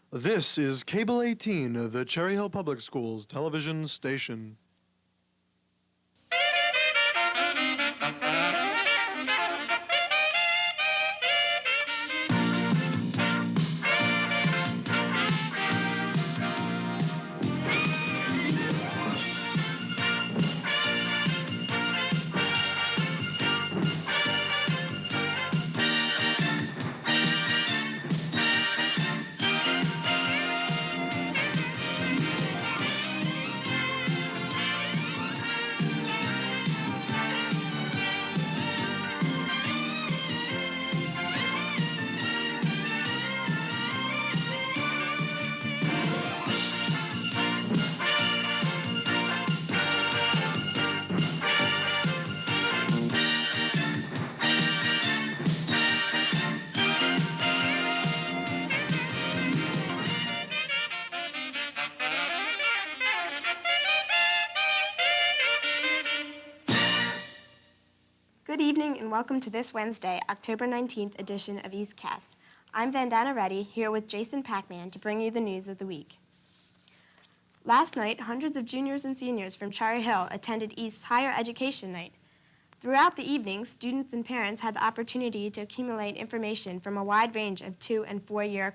This is Cable 18, the Cherry Hill Public Schools television station. Good evening and welcome to this Wednesday, October 19th edition of EastCast. I'm Vandana Reddy, here with Jason Pacman to bring you the news of the week. Last night, hundreds of juniors and seniors from Cherry Hill attended East's Higher Education Night. Throughout the evening, students and parents had the opportunity to accumulate information from a wide range of 2- and 4-year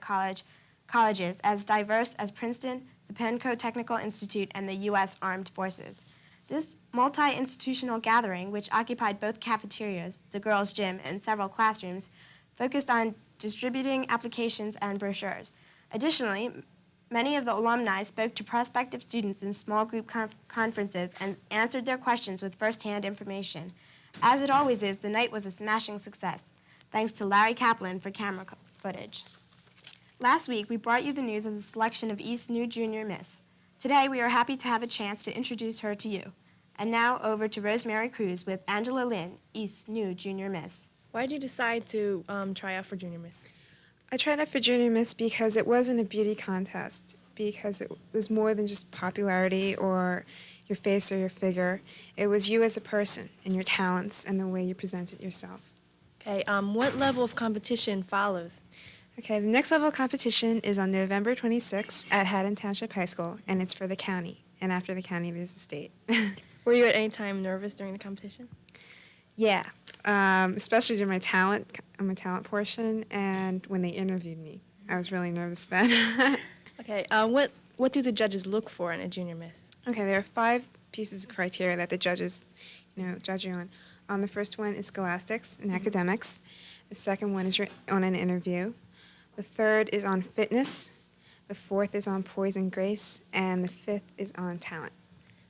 colleges as diverse as Princeton, the Penco Technical Institute, and the U.S. Armed Forces. This multi-institutional gathering, which occupied both cafeterias, the girls' gym, and several classrooms, focused on distributing applications and brochures. Additionally, many of the alumni spoke to prospective students in small group conferences and answered their questions with first-hand information. As it always is, the night was a smashing success, thanks to Larry Kaplan for camera footage. Last week, we brought you the news of the selection of East's new junior miss. Today, we are happy to have a chance to introduce her to you. And now over to Rosemary Cruz with Angela Lynn, East's new junior miss. Why did you decide to try out for junior miss? I tried out for Junior Miss because it wasn't a beauty contest, because it was more than just popularity or your face or your figure. It was you as a person and your talents and the way you presented yourself. Okay, what level of competition follows? Okay, the next level of competition is on November 26th at Haddon Township High School, and it's for the county. And after the county, there's the state. Were you at any time nervous during the competition? Yeah, especially during my talent portion and when they interviewed me. I was really nervous then. Okay, what do the judges look for in a junior miss? Okay, there are 5 pieces of criteria that the judges, judge you on. The first one is scholastics and academics. The second one is on an interview. The third is on fitness. The fourth is on poise and grace. And the fifth is on talent.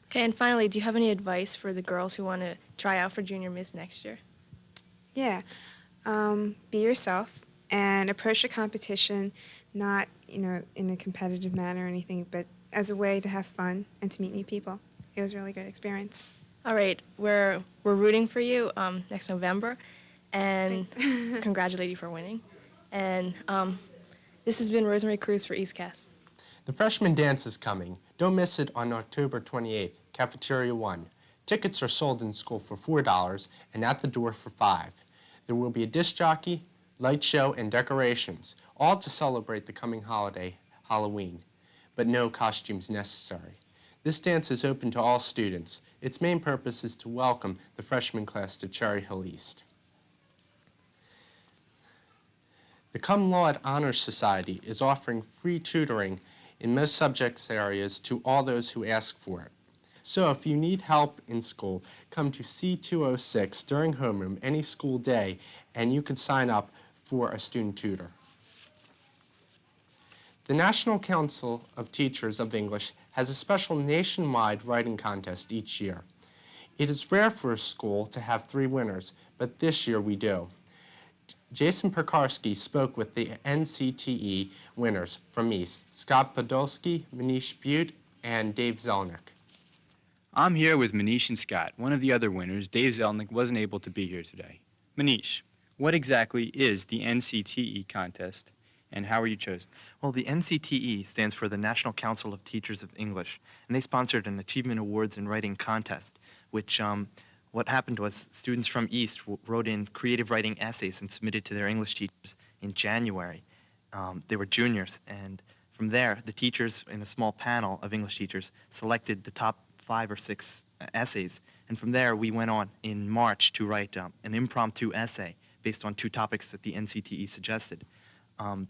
Okay, and finally, do you have any advice for the girls who want to try out for junior miss next year? Yeah, be yourself and approach the competition not, in a competitive manner or anything, but as a way to have fun and to meet new people. It was a really good experience. All right, we're rooting for you next November, and congratulate you for winning. And this has been Rosemary Cruz for EastCast. The freshman dance is coming. Don't miss it on October 28th, Cafeteria 1. Tickets are sold in school for $4 and at the door for $5. There will be a disc jockey, light show, and decorations, all to celebrate the coming holiday, Halloween, but no costumes necessary. This dance is open to all students. Its main purpose is to welcome the freshman class to Cherry Hill East. The Cum Laude Honor Society is offering free tutoring in most subjects areas to all those who ask for it. So if you need help in school, come to C206 during homeroom any school day, and you can sign up for a student tutor. The National Council of Teachers of English has a special nationwide writing contest each year. It is rare for a school to have 3 winners, but this year we do. Jason Perkarski spoke with the NCTE winners from East, Scott Podolsky, Manish Butte, and Dave Zelnick. I'm here with Manish and Scott. One of the other winners, Dave Zelnick, wasn't able to be here today. Manish, what exactly is the NCTE contest, and how were you chosen? Well, the NCTE stands for the National Council of Teachers of English, and they sponsored an Achievement Awards in Writing contest, which what happened was students from East wrote in creative writing essays and submitted to their English teachers in January. They were juniors, and From there, the teachers in a small panel of English teachers selected the top 5 or 6 essays. And from there, we went on in March to write an impromptu essay based on 2 topics that the NCTE suggested.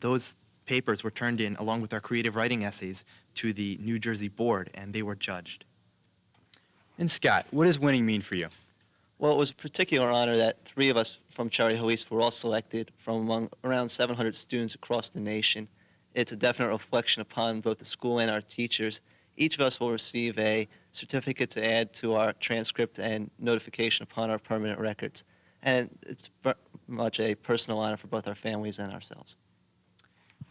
Those papers were turned in along with our creative writing essays to the New Jersey board, and they were judged. And Scott, what does winning mean for you? Well, it was a particular honor that 3 of us from Cherry Hill East were all selected from among around 700 students across the nation. It's a definite reflection upon both the school and our teachers. Each of us will receive a certificate to add to our transcript and notification upon our permanent records. And it's very much a personal honor for both our families and ourselves.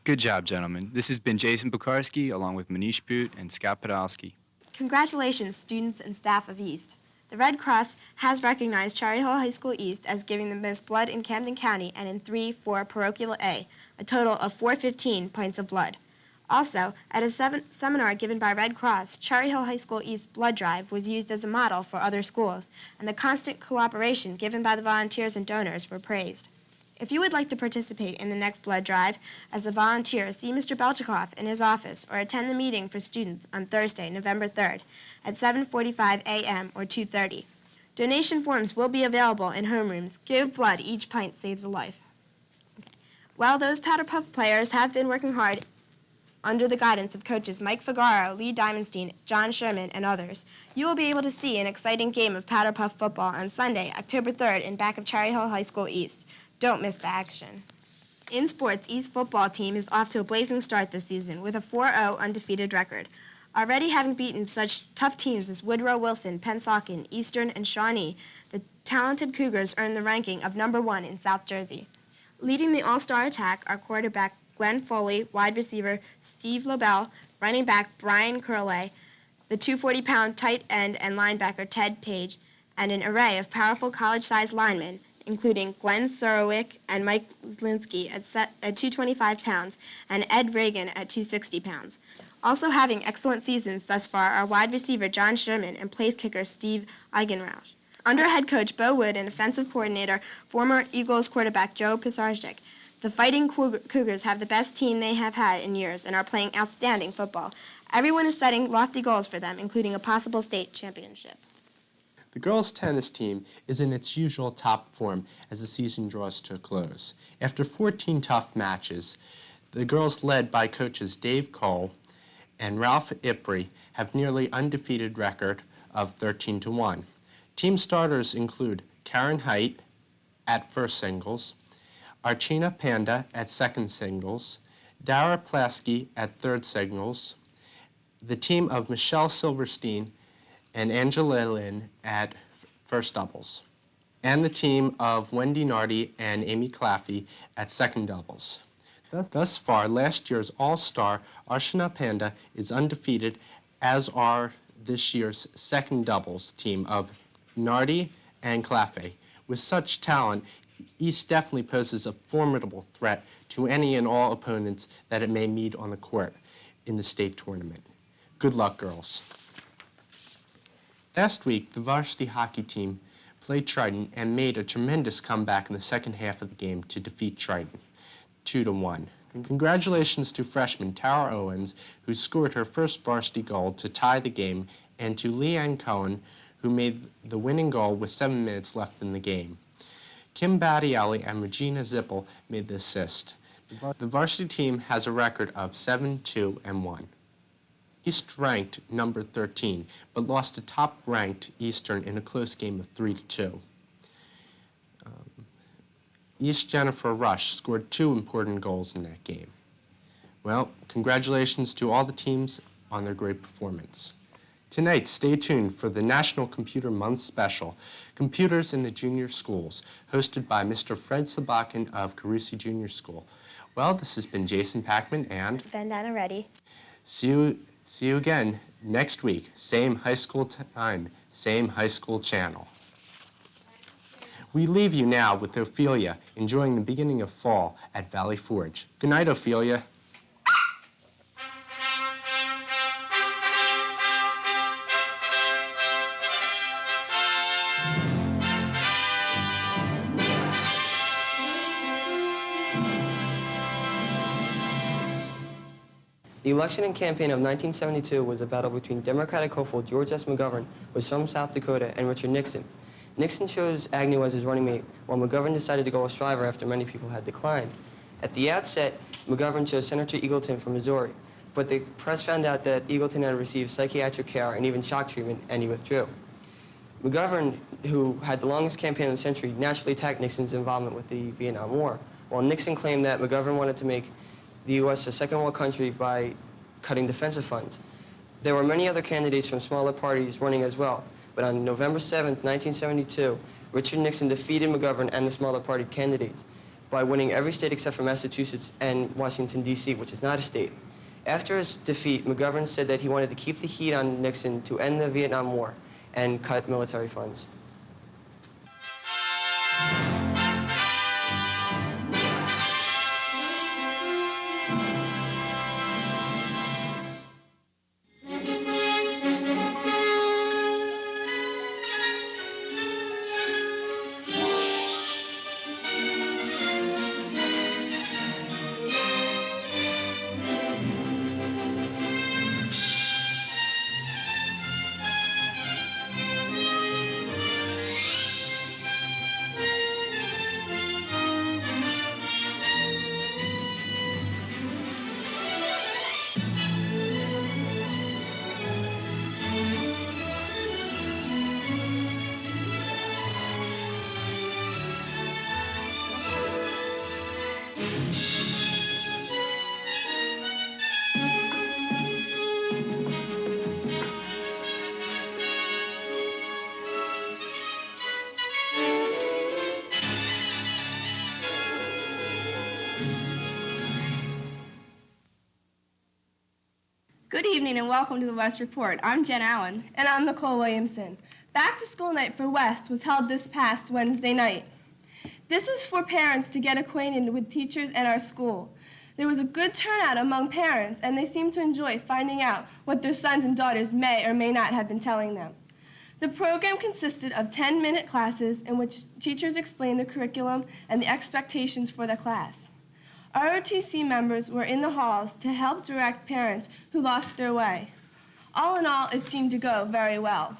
Good job, gentlemen. This has been Jason Bukarski along with Manish Boot and Scott Podolsky. Congratulations, students and staff of East. The Red Cross has recognized Cherry Hill High School East as giving the most blood in Camden County and in 3-4 Parochial A, a total of 415 pints of blood. Also, at a seminar given by Red Cross, Cherry Hill High School East blood drive was used as a model for other schools, and the constant cooperation given by the volunteers and donors were praised. If you would like to participate in the next blood drive as a volunteer, see Mr. Belchikoff in his office or attend the meeting for students on Thursday, November 3rd at 7:45 a.m. or 2:30. Donation forms will be available in homerooms. Give blood. Each pint saves a life. Okay. While those Powder Puff players have been working hard under the guidance of coaches Mike Figaro, Lee Diamondstein, John Sherman, and others, you will be able to see an exciting game of Powder Puff football on Sunday, October 3rd in back of Cherry Hill High School East. Don't miss the action. In sports, East football team is off to a blazing start this season with a 4-0 undefeated record. Already having beaten such tough teams as Woodrow Wilson, Pennsauken, Eastern, and Shawnee, the talented Cougars earned the ranking of number 1 in South Jersey. Leading the all-star attack are quarterback Glenn Foley, wide receiver Steve Lobel, running back Brian Curley, the 240-pound tight end and linebacker Ted Page, and an array of powerful college-sized linemen, including Glenn Sorowick and Mike Zlinski at 225 pounds and Ed Reagan at 260 pounds. Also having excellent seasons thus far are wide receiver John Sherman and place kicker Steve Eigenrausch. Under head coach Bo Wood and offensive coordinator, former Eagles quarterback Joe Pisarczyk, the Fighting Cougars have the best team they have had in years and are playing outstanding football. Everyone is setting lofty goals for them, including a possible state championship. The girls' tennis team is in its usual top form as the season draws to a close. After 14 tough matches, the girls led by coaches Dave Cole and Ralph Ipri have nearly undefeated record of 13-1. Team starters include Karen Height at first singles, Archina Panda at second singles, Dara Plasky at third singles, the team of Michelle Silverstein and Angela Lynn at first doubles, and the team of Wendy Nardi and Amy Claffey at second doubles. Thus far, last year's all-star Archana Panda is undefeated, as are this year's second doubles team of Nardi and Claffey. With such talent, East definitely poses a formidable threat to any and all opponents that it may meet on the court in the state tournament. Good luck, girls. Last week, the varsity hockey team played Triton and made a tremendous comeback in the second half of the game to defeat Triton, 2-1. And congratulations to freshman Tara Owens, who scored her first varsity goal to tie the game, and to Leanne Cohen, who made the winning goal with 7 minutes left in the game. Kim Battielli and Regina Zippel made the assist. The varsity team has a record of 7-2-1. East ranked number 13, but lost to top-ranked Eastern in a close game of 3-2. East Jennifer Rush scored 2 important goals in that game. Well, congratulations to all the teams on their great performance. Tonight, stay tuned for the National Computer Month special, Computers in the Junior Schools, hosted by Mr. Fred Sabakin of Carusi Junior School. Well, this has been Jason Packman and Vandana Reddy. See you again next week. Same high school time, same high school channel. We leave you now with Ophelia enjoying the beginning of fall at Valley Forge. Good night, Ophelia. The election and campaign of 1972 was a battle between Democratic hopeful George S. McGovern, who was from South Dakota, and Richard Nixon. Nixon chose Agnew as his running mate, while McGovern decided to go with Shriver after many people had declined. At the outset, McGovern chose Senator Eagleton from Missouri, but the press found out that Eagleton had received psychiatric care and even shock treatment, and he withdrew. McGovern, who had the longest campaign of the century, naturally attacked Nixon's involvement with the Vietnam War, while Nixon claimed that McGovern wanted to make the U.S. a second world country by cutting defensive funds. There were many other candidates from smaller parties running as well, but on November 7, 1972, Richard Nixon defeated McGovern and the smaller party candidates by winning every state except for Massachusetts and Washington, D.C., which is not a state. After his defeat, McGovern said that he wanted to keep the heat on Nixon to end the Vietnam War and cut military funds. Good evening and welcome to the West Report. I'm Jen Allen. And I'm Nicole Williamson. Back to school night for West was held this past Wednesday night. This is for parents to get acquainted with teachers and our school. There was a good turnout among parents, and they seemed to enjoy finding out what their sons and daughters may or may not have been telling them. The program consisted of 10-minute classes in which teachers explained the curriculum and the expectations for the class. ROTC members were in the halls to help direct parents who lost their way. All in all, it seemed to go very well.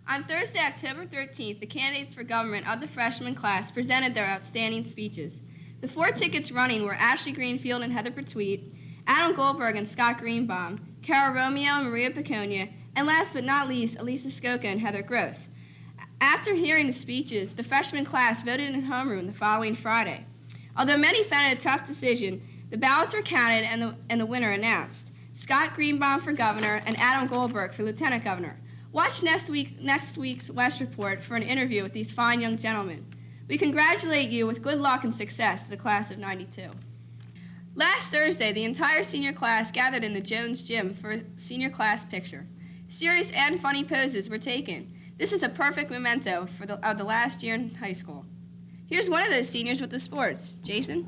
On Thursday, October 13th, the candidates for government of the freshman class presented their outstanding speeches. The 4 tickets running were Ashley Greenfield and Heather Pertwee, Adam Goldberg and Scott Greenbaum, Carol Romeo and Maria Piconia, and last but not least, Elisa Skoka and Heather Gross. After hearing the speeches, the freshman class voted in homeroom the following Friday. Although many found it a tough decision, the ballots were counted and the winner announced. Scott Greenbaum for governor and Adam Goldberg for lieutenant governor. Watch next week's West Report for an interview with these fine young gentlemen. We congratulate you with good luck and success to the class of '92. Last Thursday, the entire senior class gathered in the Jones Gym for a senior class picture. Serious and funny poses were taken. This is a perfect memento of the last year in high school. Here's one of those seniors with the sports. Jason?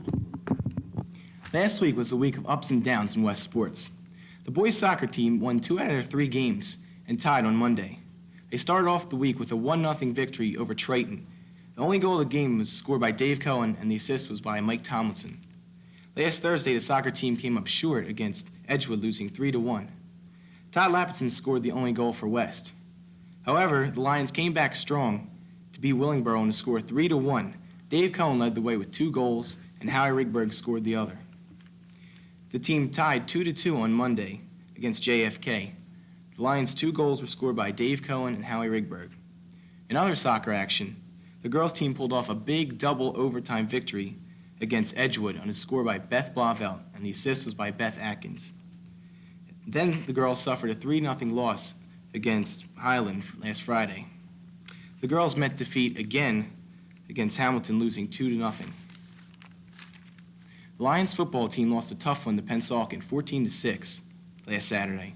Last week was a week of ups and downs in West sports. The boys soccer team won 2 out of their 3 games and tied on Monday. They started off the week with a 1-0 victory over Triton. The only goal of the game was scored by Dave Cohen, and the assist was by Mike Tomlinson. Last Thursday, the soccer team came up short against Edgewood, losing 3-1. Todd Lapidson scored the only goal for West. However, the Lions came back strong to beat Willingboro and to score 3-1. Dave Cohen led the way with 2 goals, and Howie Rigberg scored the other. The team tied 2-2 on Monday against JFK. The Lions' 2 goals were scored by Dave Cohen and Howie Rigberg. In other soccer action, the girls' team pulled off a big double overtime victory against Edgewood on a score by Beth Blauvelt, and the assist was by Beth Atkins. Then the girls suffered a 3-0 loss against Highland last Friday. The girls met defeat again against Hamilton, losing 2-0. The Lions football team lost a tough one to Pennsauken, 14-6, last Saturday.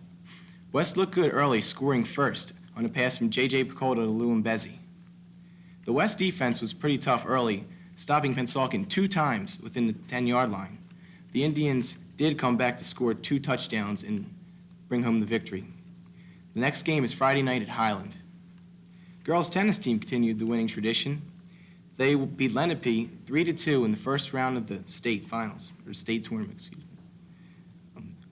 West looked good early, scoring first on a pass from J.J. Picolta to Lou Mbezi. The West defense was pretty tough early, stopping Pennsauken 2 times within the 10-yard line. The Indians did come back to score 2 touchdowns and bring home the victory. The next game is Friday night at Highland. Girls' tennis team continued the winning tradition. They beat Lenape 3-2 in the first round of the state finals, or state tournament, excuse me.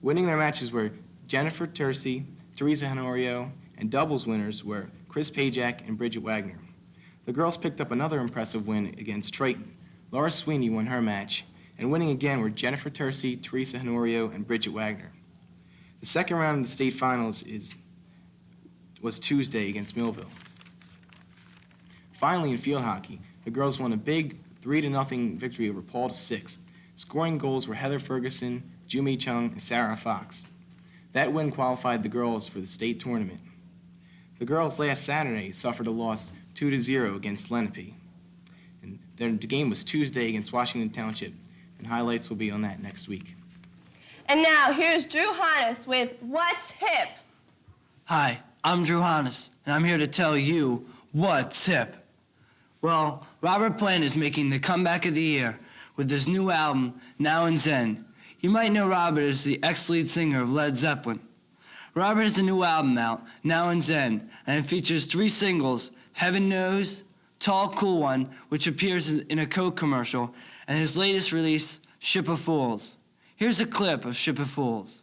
Winning their matches were Jennifer Tercy, Teresa Honorio, and doubles winners were Chris Pajak and Bridget Wagner. The girls picked up another impressive win against Triton. Laura Sweeney won her match, and winning again were Jennifer Tercy, Teresa Honorio, and Bridget Wagner. The second round of the state finals was Tuesday against Millville. Finally, in field hockey, the girls won a big 3-0 victory over Paul VI. Scoring goals were Heather Ferguson, Jumi Chung, and Sarah Fox. That win qualified the girls for the state tournament. The girls last Saturday suffered a loss 2-0 against Lenape. And the game was Tuesday against Washington Township, and highlights will be on that next week. And now, here's Drew Hannes with What's Hip? Hi, I'm Drew Hannes, and I'm here to tell you what's hip. Well, Robert Plant is making the comeback of the year with his new album, Now and Zen. You might know Robert as the ex-lead singer of Led Zeppelin. Robert has a new album out, Now and Zen, and it features 3 singles, Heaven Knows, Tall Cool One, which appears in a Coke commercial, and his latest release, Ship of Fools. Here's a clip of Ship of Fools.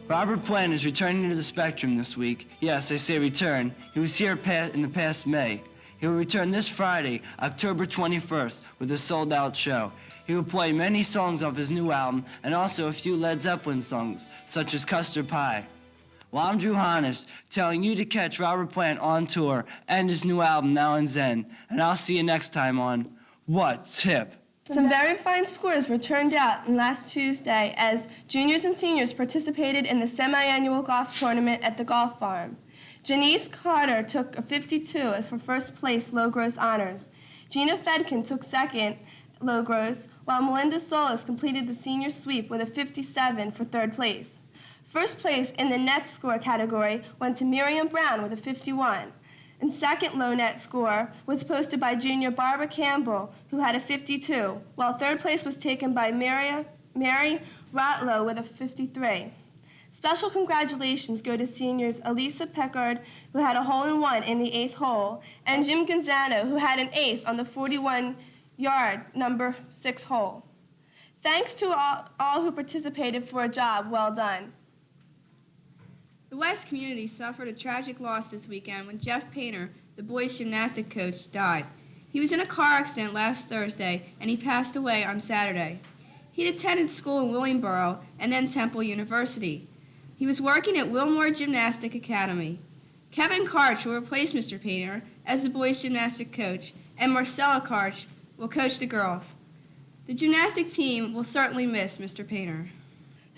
Robert Plant is returning to the Spectrum this week. Yes, I say return. He was here in the past May. He will return this Friday, October 21st, with a sold-out show. He will play many songs off his new album and also a few Led Zeppelin songs, such as Custard Pie. Well, I'm Drew Hannes, telling you to catch Robert Plant on tour and his new album, Now and Zen. And I'll see you next time on What's Hip? Some very fine scores were turned out last Tuesday as juniors and seniors participated in the semi-annual golf tournament at the Golf Farm. Janice Carter took a 52 for first place low gross honors. Gina Fedkin took second low gross, while Melinda Solis completed the senior sweep with a 57 for third place. First place in the net score category went to Miriam Brown with a 51. And second low net score was posted by junior Barbara Campbell, who had a 52, while third place was taken by Mary Rotlow with a 53. Special congratulations go to seniors Elisa Peckard, who had a hole-in-one in the 8th hole, and Jim Gonzano, who had an ace on the 41-yard number 6 hole. Thanks to all who participated for a job well done. The West community suffered a tragic loss this weekend when Jeff Painter, the boys' gymnastic coach, died. He was in a car accident last Thursday, and he passed away on Saturday. He'd attended school in Williamboro and then Temple University. He was working at Wilmore Gymnastic Academy. Kevin Karch will replace Mr. Painter as the boys' gymnastic coach, and Marcella Karch will coach the girls. The gymnastic team will certainly miss Mr. Painter.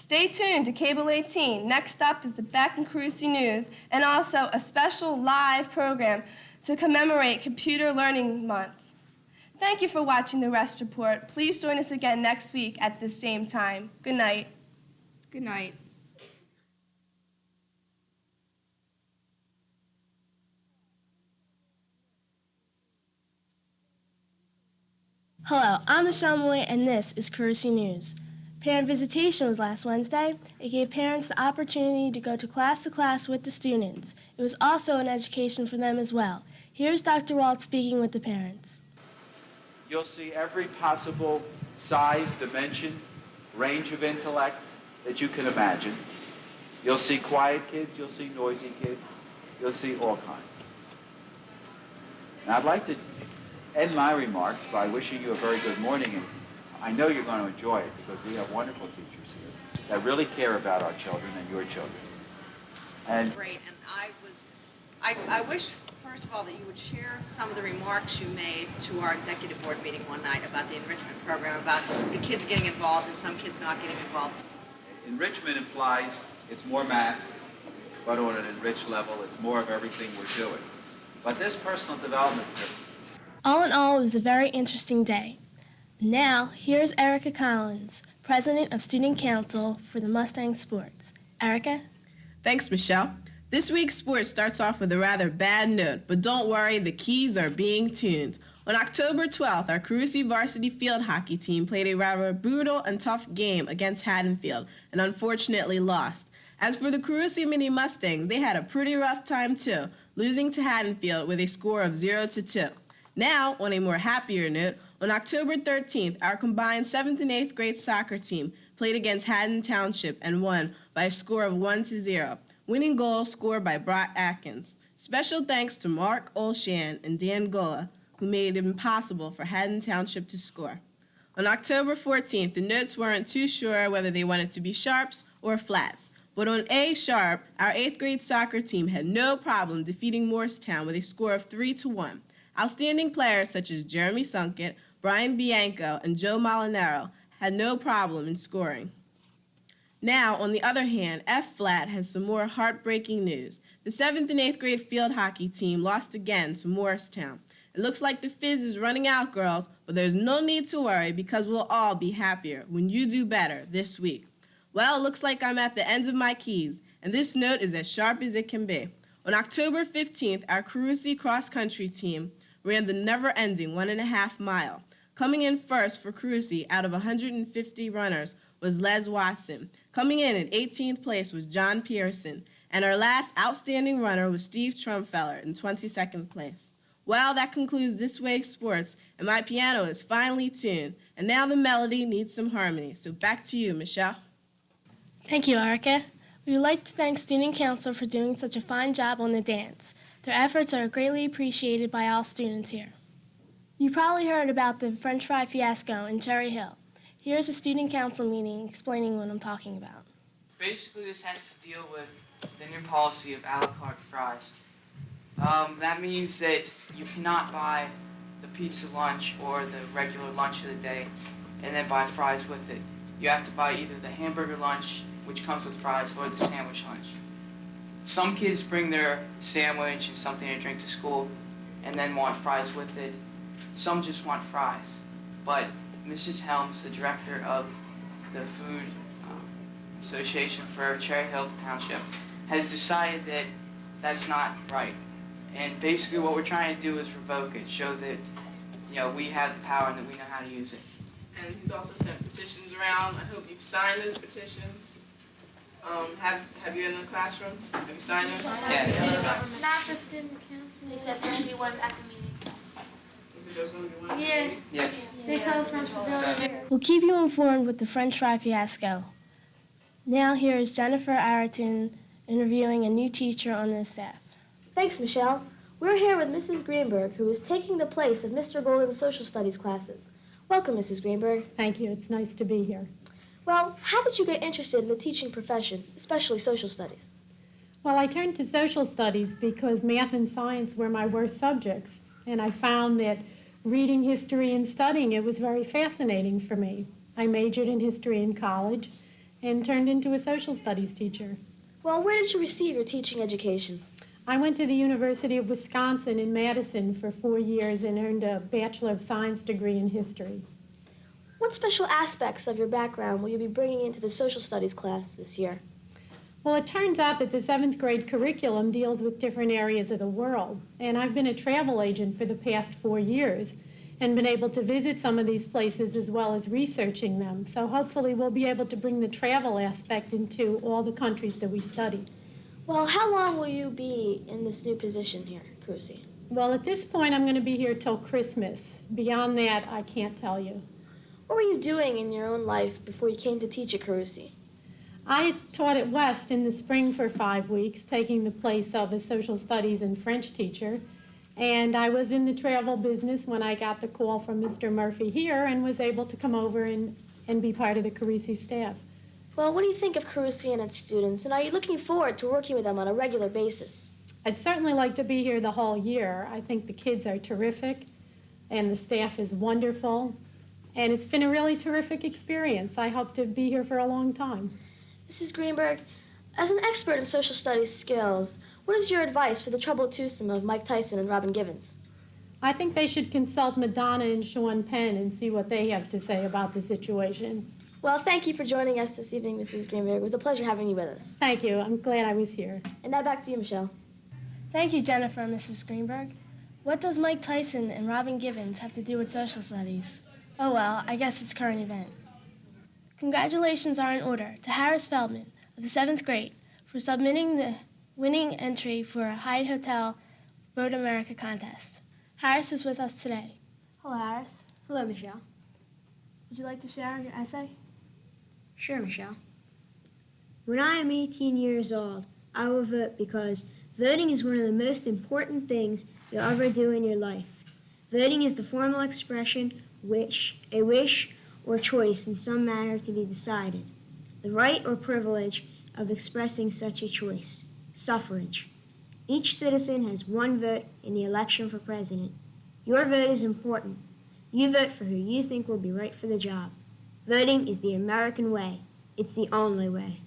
Stay tuned to Cable 18. Next up is the Beck and Carusi News and also a special live program to commemorate Computer Learning Month. Thank you for watching the Rest Report. Please join us again next week at this same time. Good night. Good night. Hello, I'm Michelle Moy, and this is Carusi News. Parent visitation was last Wednesday. It gave parents the opportunity to go to class with the students. It was also an education for them as well. Here's Dr. Walt speaking with the parents. You'll see every possible size, dimension, range of intellect that you can imagine. You'll see quiet kids, you'll see noisy kids, you'll see all kinds. Now I'd like to end my remarks by wishing you a very good morning, and I know you're going to enjoy it because we have wonderful teachers here that really care about our children and your children. And great, and I wish, first of all, that you would share some of the remarks you made to our executive board meeting one night about the enrichment program, about the kids getting involved and some kids not getting involved. Enrichment implies it's more math, but on an enriched level, it's more of everything we're doing. But this personal development. All in all, it was a very interesting day. Now, here's Erica Collins, President of Student Council for the Mustang Sports. Erica? Thanks, Michelle. This week's sports starts off with a rather bad note, but don't worry, the keys are being tuned. On October 12th, our Carusi varsity field hockey team played a rather brutal and tough game against Haddonfield and unfortunately lost. As for the Carusi Mini Mustangs, they had a pretty rough time too, losing to Haddonfield with a score of 0-2. Now, on a more happier note, on October 13th, our combined 7th and 8th grade soccer team played against Haddon Township and won by a score of 1-0. Winning goal scored by Brock Atkins. Special thanks to Mark Olshan and Dan Gola, who made it possible for Haddon Township to score. On October 14th, the notes weren't too sure whether they wanted to be sharps or flats. But on A sharp, our 8th grade soccer team had no problem defeating Morristown with a score of 3-1. Outstanding players such as Jeremy Sunkett, Brian Bianco, and Joe Molinaro had no problem in scoring. Now, on the other hand, F-flat has some more heartbreaking news. The 7th and 8th grade field hockey team lost again to Morristown. It looks like the fizz is running out, girls, but there's no need to worry because we'll all be happier when you do better this week. Well, it looks like I'm at the ends of my keys, and this note is as sharp as it can be. On October 15th, our Carusi cross-country team ran the never-ending 1.5 mile. Coming in first for Carusi out of 150 runners was Les Watson. Coming in 18th place was John Pearson. And our last outstanding runner was Steve Trumfeller in 22nd place. Well, that concludes this week's sports, and my piano is finally tuned. And now the melody needs some harmony. So back to you, Michelle. Thank you, Erica. We would like to thank Student Council for doing such a fine job on the dance. Their efforts are greatly appreciated by all students here. You probably heard about the French fry fiasco in Cherry Hill. Here's a Student Council meeting explaining what I'm talking about. Basically, this has to deal with the new policy of a la carte fries. That means that you cannot buy the pizza lunch or the regular lunch of the day and then buy fries with it. You have to buy either the hamburger lunch, which comes with fries, or the sandwich lunch. Some kids bring their sandwich and something to drink to school and then want fries with it. Some just want fries. But Mrs. Helms, the director of the Food Association for Cherry Hill Township, has decided that that's not right. And basically what we're trying to do is revoke it, show that we have the power and that we know how to use it. And he's also sent petitions around. I hope you've signed those petitions. Have you in the classrooms? Have you signed them? Yes. Not for student council. They said there would be one at the meeting. They said there was going to be one at the Yeah. meeting? Yes. They told us not to do it. We'll keep you informed with the French fry fiasco. Now here is Jennifer Arrington interviewing a new teacher on the staff. Thanks, Michelle. We're here with Mrs. Greenberg, who is taking the place of Mr. Golden's social studies classes. Welcome, Mrs. Greenberg. Thank you. It's nice to be here. Well, how did you get interested in the teaching profession, especially social studies? Well, I turned to social studies because math and science were my worst subjects, and I found that reading history and studying it was very fascinating for me. I majored in history in college and turned into a social studies teacher. Well, where did you receive your teaching education? I went to the University of Wisconsin in Madison for 4 years and earned a Bachelor of Science degree in history. What special aspects of your background will you be bringing into the social studies class this year? Well, it turns out that the 7th grade curriculum deals with different areas of the world, and I've been a travel agent for the past 4 years and been able to visit some of these places as well as researching them. So hopefully we'll be able to bring the travel aspect into all the countries that we study. Well, how long will you be in this new position here, Carusi? Well, at this point, I'm going to be here till Christmas. Beyond that, I can't tell you. What were you doing in your own life before you came to teach at Carusi? I taught at West in the spring for 5 weeks, taking the place of a social studies and French teacher. And I was in the travel business when I got the call from Mr. Murphy here and was able to come over and be part of the Carusi staff. Well, what do you think of Carusi and its students, and are you looking forward to working with them on a regular basis? I'd certainly like to be here the whole year. I think the kids are terrific, and the staff is wonderful, and it's been a really terrific experience. I hope to be here for a long time. Mrs. Greenberg, as an expert in social studies skills, what is your advice for the troubled twosome of Mike Tyson and Robin Givens? I think they should consult Madonna and Sean Penn and see what they have to say about the situation. Well, thank you for joining us this evening, Mrs. Greenberg. It was a pleasure having you with us. Thank you. I'm glad I was here. And now back to you, Michelle. Thank you, Jennifer and Mrs. Greenberg. What does Mike Tyson and Robin Givens have to do with social studies? Oh well, I guess it's current event. Congratulations are in order to Harris Feldman of the 7th grade for submitting the winning entry for a Hyatt Hotel Road America contest. Harris is with us today. Hello, Harris. Hello, Michelle. Would you like to share your essay? Sure, Michelle. When I am 18 years old, I will vote because voting is one of the most important things you'll ever do in your life. Voting is the formal expression a wish or choice in some manner to be decided. The right or privilege of expressing such a choice. Suffrage. Each citizen has one vote in the election for president. Your vote is important. You vote for who you think will be right for the job. Voting is the American way. It's the only way.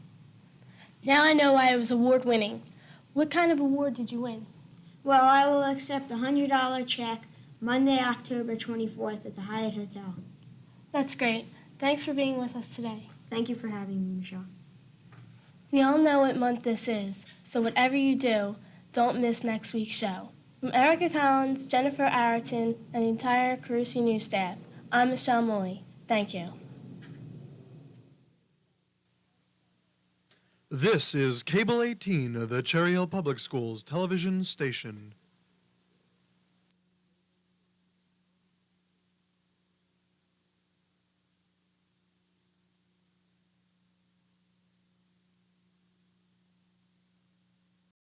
Now I know why it was award-winning. What kind of award did you win? Well, I will accept a $100 check Monday, October 24th at the Hyatt Hotel. That's great. Thanks for being with us today. Thank you for having me, Michelle. We all know what month this is, so whatever you do, don't miss next week's show. From Erica Collins, Jennifer Arrington, and the entire Carusi News staff, I'm Michelle Moy. Thank you. This is Cable 18, the Cherry Hill Public Schools television station.